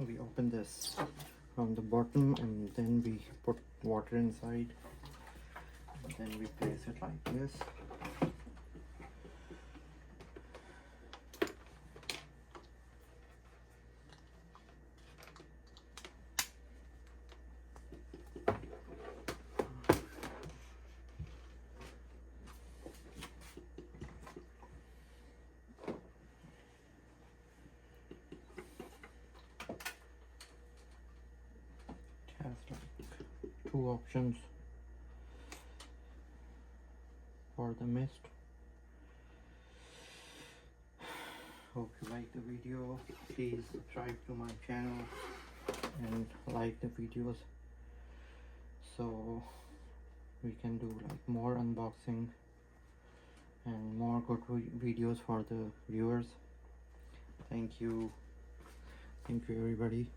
we open this from the bottom and then we put water inside, and then we place it like this. It has like 2 options for the mist. Hope you like the video. Please subscribe to my channel and like the videos so we can do like more unboxing and more good videos for the viewers. Thank you everybody.